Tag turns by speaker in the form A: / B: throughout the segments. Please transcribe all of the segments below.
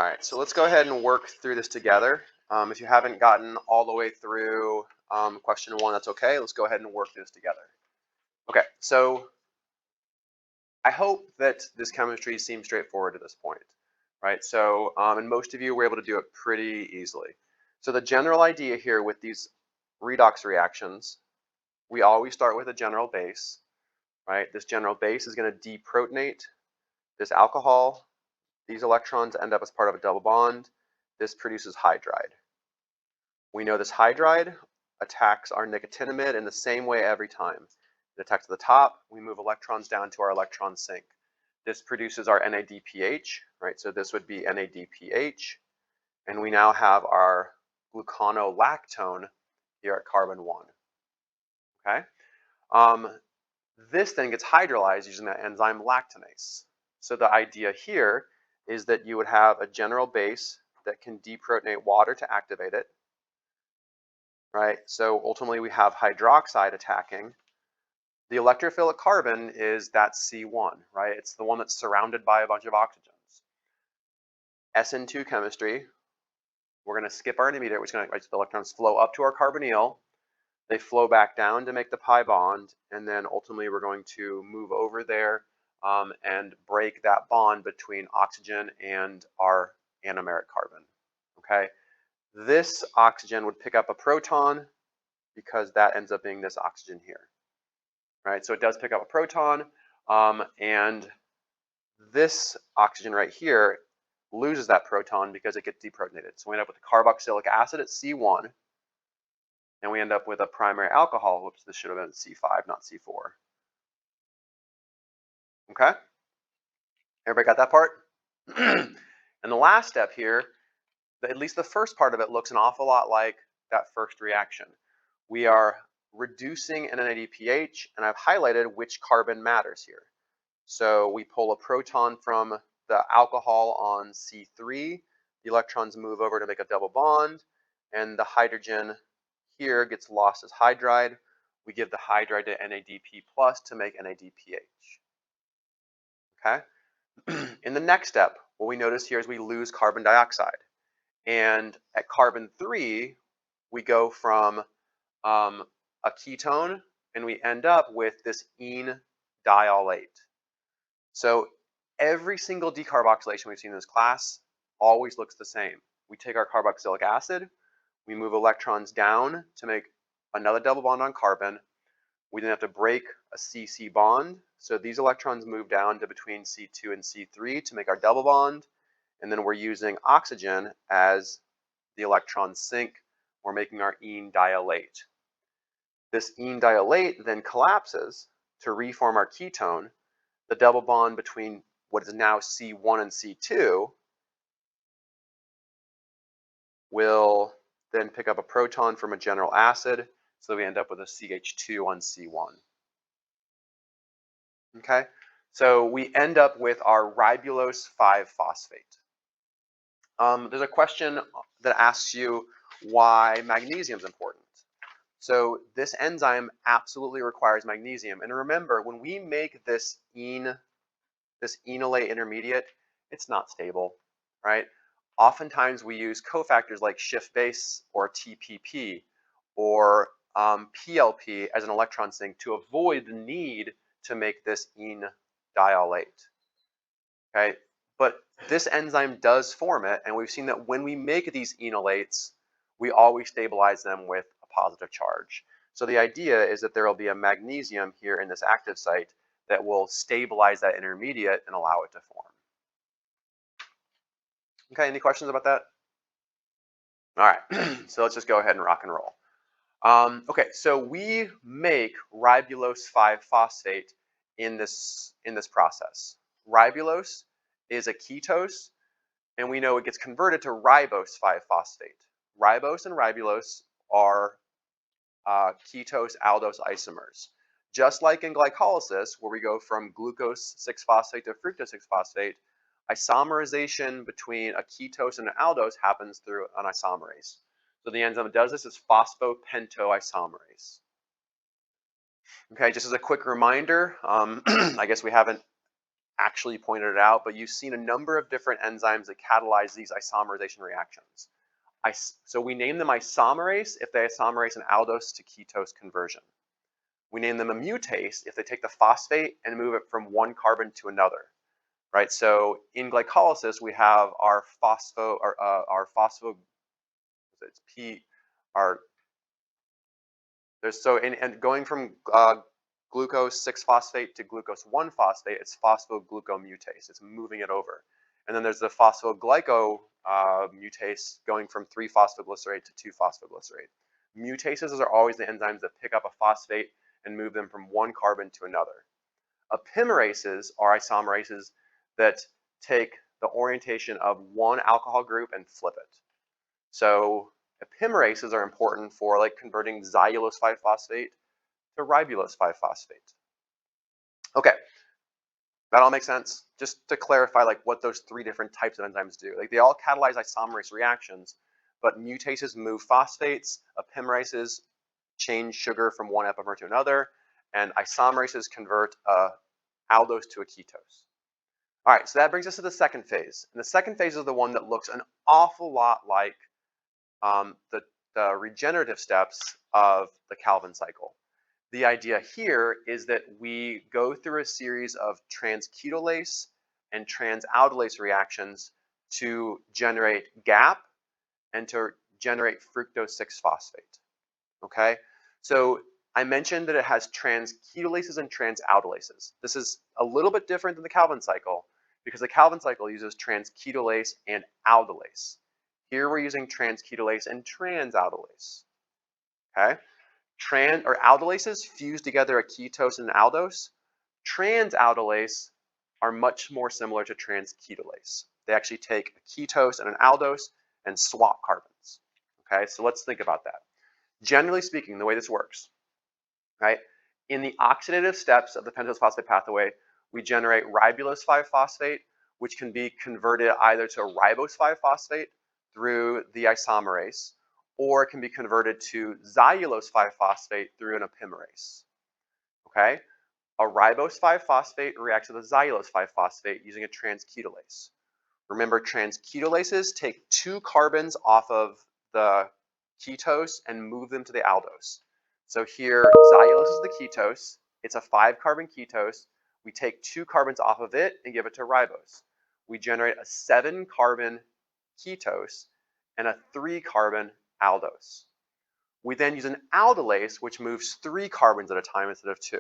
A: right, so let's go ahead and work through this together. If you haven't gotten all the way through question 1, that's okay. Let's go ahead and work through this together. Okay, so I hope that this chemistry seems straightforward to this point, right? So, and most of you were able to do it pretty easily. So the general idea here with these redox reactions, we always start with a general base, right? This general base is going to deprotonate this alcohol. These electrons end up as part of a double bond. This produces hydride. We know this hydride attacks our nicotinamide in the same way every time. It attacks at the top, we move electrons down to our electron sink. This produces our NADPH, right? So this would be NADPH, and we now have our gluconolactone here at carbon 1, okay? This then gets hydrolyzed using that enzyme lactonase. So the idea here is that you would have a general base that can deprotonate water to activate it, right? So ultimately we have hydroxide attacking. The electrophilic carbon is that C1, right? It's the one that's surrounded by a bunch of oxygens. SN2 chemistry, we're going to skip our intermediate, which is going to, right, the electrons flow up to our carbonyl. They flow back down to make the pi bond, and then ultimately we're going to move over there and break that bond between oxygen and our anomeric carbon, okay? This oxygen would pick up a proton because that ends up being this oxygen here, right? So it does pick up a proton, and this oxygen right here loses that proton because it gets deprotonated. So we end up with carboxylic acid at C1, and we end up with a primary alcohol. Whoops, this should have been C5, not C4. Okay? Everybody got that part? And the last step here, at least the first part of it, looks an awful lot like that first reaction. We are reducing NADPH, and I've highlighted which carbon matters here. So we pull a proton from the alcohol on C3, the electrons move over to make a double bond, and the hydrogen here gets lost as hydride. We give the hydride to NADP plus to make NADPH. Okay? In the next step, what we notice here is we lose carbon dioxide. And at carbon 3, we go from a ketone and we end up with this ene diolate. So every single decarboxylation we've seen in this class always looks the same. We take our carboxylic acid, we move electrons down to make another double bond on carbon. We then have to break a C-C bond. So these electrons move down to between C2 and C3 to make our double bond. And then we're using oxygen as the electron sink. We're making our ene diolate. This ene diolate then collapses to reform our ketone. The double bond between what is now C1 and C2 will then pick up a proton from a general acid, so we end up with a CH2 on C1. Okay, so we end up with our ribulose 5-phosphate. There's a question that asks you why magnesium is important. So this enzyme absolutely requires magnesium. And remember, when we make this enolate intermediate, it's not stable, right? Oftentimes we use cofactors like Schiff base or TPP or PLP as an electron sink to avoid the need to make this ene diolate. Okay, but this enzyme does form it, and we've seen that when we make these enolates, we always stabilize them with a positive charge. So the idea is that there will be a magnesium here in this active site that will stabilize that intermediate and allow it to form. Okay, any questions about that? All right, so let's just go ahead and rock and roll. Okay, so we make ribulose 5-phosphate in this process. Ribulose is a ketose, and we know it gets converted to ribose 5-phosphate. Ribose and ribulose are ketose aldose isomers. Just like in glycolysis, where we go from glucose 6-phosphate to fructose 6-phosphate, isomerization between a ketose and an aldose happens through an isomerase. So the enzyme that does this is phosphopentosisomerase. Okay, just as a quick reminder, I guess we haven't actually pointed it out, but you've seen a number of different enzymes that catalyze these isomerization reactions. So we name them isomerase if they isomerase an aldose to ketose conversion. We name them a mutase if they take the phosphate and move it from one carbon to another, right? So in glycolysis, we have our it's P, our, there's so, and going from glucose 6-phosphate to glucose 1-phosphate, it's phosphoglucomutase. It's moving it over. And then there's the phosphoglyco mutase going from 3-phosphoglycerate to 2-phosphoglycerate. Mutases are always the enzymes that pick up a phosphate and move them from one carbon to another. Epimerases are isomerases that take the orientation of one alcohol group and flip it. So epimerases are important for like converting xylulose 5-phosphate to ribulose 5-phosphate. Okay, that all makes sense? Just to clarify like what those three different types of enzymes do. Like they all catalyze isomerase reactions, but mutases move phosphates, epimerases change sugar from one epimer to another, and isomerases convert aldose to a ketose. All right, so that brings us to the second phase. And the second phase is the one that looks an awful lot like the regenerative steps of the Calvin cycle. The idea here is that we go through a series of transketolase and transaldolase reactions to generate GAP and to generate fructose 6-phosphate. Okay, so I mentioned that it has transketolases and transaldolases. This is a little bit different than the Calvin cycle because the Calvin cycle uses transketolase and aldolase. Here we're using transketolase and transaldolase. Okay, aldolases fuse together a ketose and an aldose. Transaldolase are much more similar to transketolase. They actually take a ketose and an aldose and swap carbons. Okay, so let's think about that. Generally speaking, the way this works, right? In the oxidative steps of the pentose phosphate pathway, we generate ribulose 5-phosphate, which can be converted either to ribose 5-phosphate through the isomerase, or it can be converted to xylulose 5-phosphate through an epimerase. Okay? A ribose 5-phosphate reacts with a xylulose 5-phosphate using a transketolase. Remember, transketolases take 2 carbons off of the ketose and move them to the aldose. So here, xylulose is the ketose. It's a 5-carbon ketose. We take 2 carbons off of it and give it to ribose. We generate a 7-carbon ketose and a 3-carbon aldose. We then use an aldolase, which moves 3 carbons at a time instead of 2.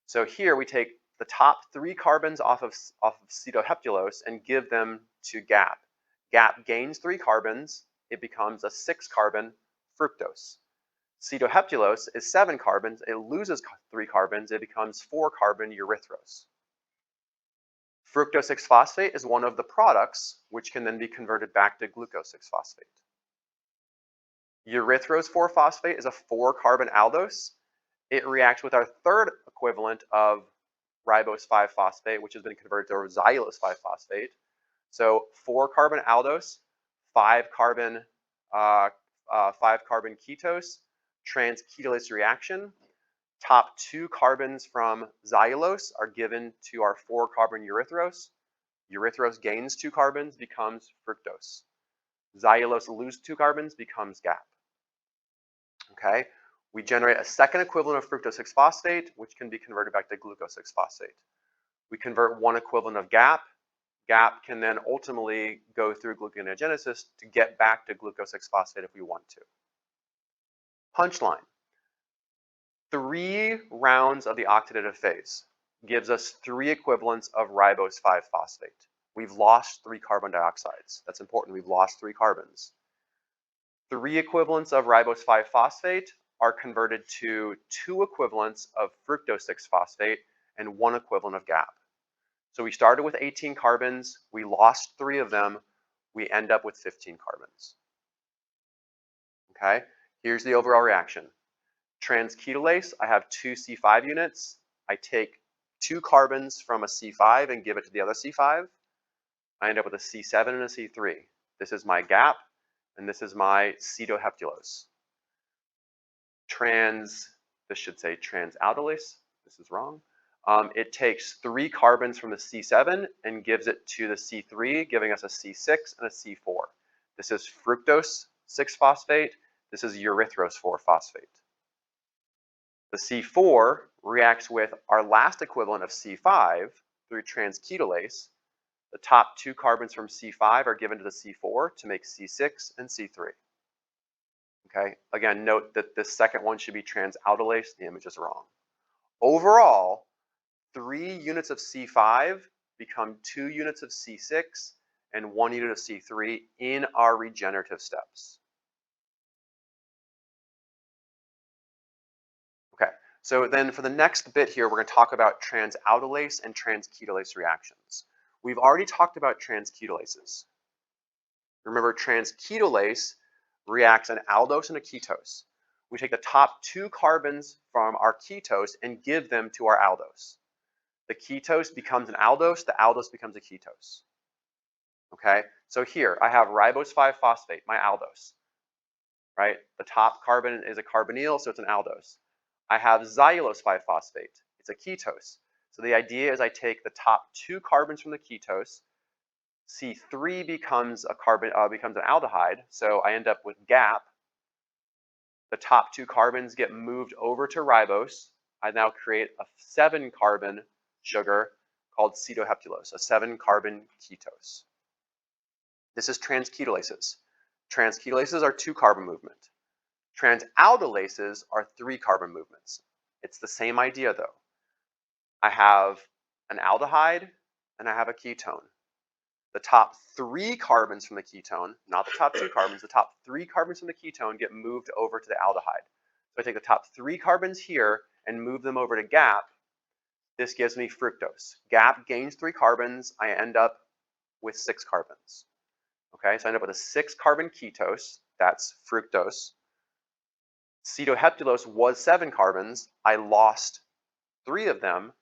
A: So here we take the top 3 carbons off of acetoheptulose and give them to GAP. GAP gains 3 carbons. It becomes a 6-carbon fructose. Acetoheptulose is 7 carbons. It loses 3 carbons. It becomes 4-carbon erythrose. Fructose 6-phosphate is one of the products, which can then be converted back to glucose 6-phosphate. Erythrose 4-phosphate is a 4-carbon aldose. It reacts with our third equivalent of ribose 5-phosphate, which has been converted to xylulose 5-phosphate. So 4-carbon aldose, 5-carbon ketose, transketolase reaction. Top 2 carbons from xylulose are given to our 4-carbon erythrose. Erythrose gains 2 carbons, becomes fructose. Xylulose loses 2 carbons, becomes GAP. Okay, we generate a second equivalent of fructose 6-phosphate, which can be converted back to glucose 6-phosphate. We convert one equivalent of GAP. GAP can then ultimately go through gluconeogenesis to get back to glucose 6-phosphate if we want to. Punchline. 3 rounds of the oxidative phase gives us 3 equivalents of ribose 5-phosphate. We've lost 3 carbon dioxides. That's important. We've lost 3 carbons. 3 equivalents of ribose 5-phosphate are converted to 2 equivalents of fructose 6-phosphate and 1 equivalent of GAP. So we started with 18 carbons. We lost 3 of them. We end up with 15 carbons. Okay, here's the overall reaction. Transketolase, I have 2 C5 units. I take 2 carbons from a C5 and give it to the other C5. I end up with a C7 and a C3. This is my GAP, and this is my acetoheptulose. This should say transaldolase. This is wrong. It takes 3 carbons from the C7 and gives it to the C3, giving us a C6 and a C4. This is fructose 6-phosphate. This is erythrose 4-phosphate. The C4 reacts with our last equivalent of C5 through transketolase. The top 2 carbons from C5 are given to the C4 to make C6 and C3. Okay, again, note that the second one should be transaldolase. The image is wrong. Overall, 3 units of C5 become 2 units of C6 and 1 unit of C3 in our regenerative steps. Okay, so then for the next bit here, we're going to talk about transaldolase and transketolase reactions. We've already talked about transketolases. Remember, transketolase reacts an aldose and a ketose. We take the top 2 carbons from our ketose and give them to our aldose. The ketose becomes an aldose, the aldose becomes a ketose. Okay, so here I have ribose 5-phosphate, my aldose, right? The top carbon is a carbonyl, so it's an aldose. I have xylulose 5-phosphate, it's a ketose. So the idea is I take the top 2 carbons from the ketose, C3 becomes a becomes an aldehyde, so I end up with GAP. The top 2 carbons get moved over to ribose. I now create a 7-carbon sugar called cetoheptulose, a 7-carbon ketose. This is transketolases. Transketolases are 2-carbon movement. Transaldolases are 3-carbon movements. It's the same idea though. I have an aldehyde and I have a ketone. The top 3 carbons from the ketone, not the top 2 carbons, the top 3 carbons from the ketone get moved over to the aldehyde. So I take the top 3 carbons here and move them over to GAP. This gives me fructose. GAP gains 3 carbons. I end up with 6 carbons. Okay, so I end up with a 6-carbon ketose. That's fructose. Cetoheptulose was 7 carbons. I lost 3 of them.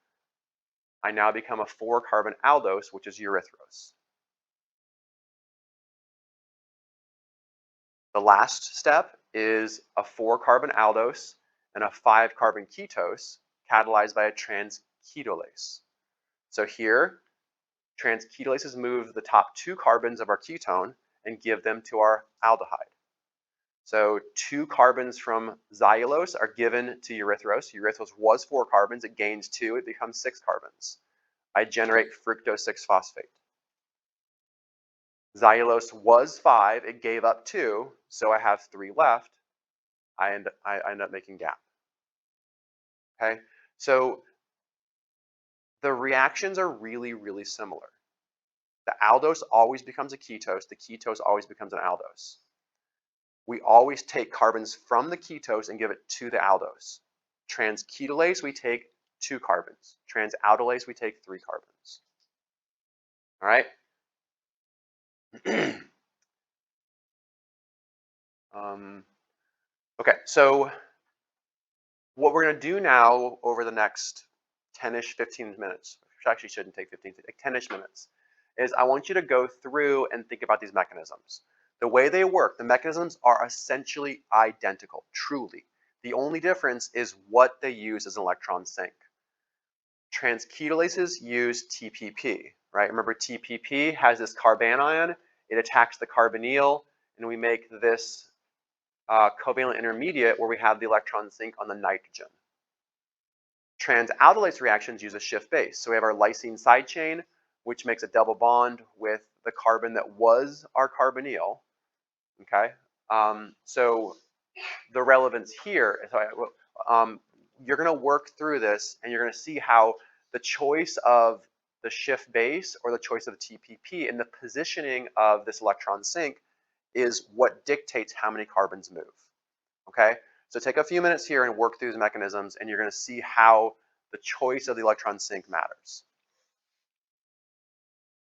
A: I now become a 4-carbon aldose, which is erythrose. The last step is a 4-carbon aldose and a 5-carbon ketose catalyzed by a transketolase. So here, transketolases move the top 2 carbons of our ketone and give them to our aldehyde. So 2 carbons from xylulose are given to erythrose. Erythrose was 4 carbons, it gains 2, it becomes 6 carbons. I generate fructose 6-phosphate. Xylulose was 5, it gave up 2, so I have 3 left. I end up making GAP. Okay, so the reactions are really, really similar. The aldose always becomes a ketose, the ketose always becomes an aldose. We always take carbons from the ketose and give it to the aldose. Transketolase, we take 2 carbons. Transaldolase, we take 3 carbons. All right? Okay, so what we're going to do now over the next 10-ish, 15 minutes, which actually shouldn't take 15, like 10-ish minutes, is I want you to go through and think about these mechanisms. The way they work, the mechanisms are essentially identical, truly. The only difference is what they use as an electron sink. Transketolases use TPP, right? Remember, TPP has this carbanion, it attacks the carbonyl, and we make this covalent intermediate where we have the electron sink on the nitrogen. Transaldolase reactions use a shift base. So we have our lysine side chain, which makes a double bond with the carbon that was our carbonyl. Okay, so the relevance here is you're going to work through this and you're going to see how the choice of the shift base or the choice of the TPP and the positioning of this electron sink is what dictates how many carbons move. Okay, so take a few minutes here and work through the mechanisms and you're going to see how the choice of the electron sink matters.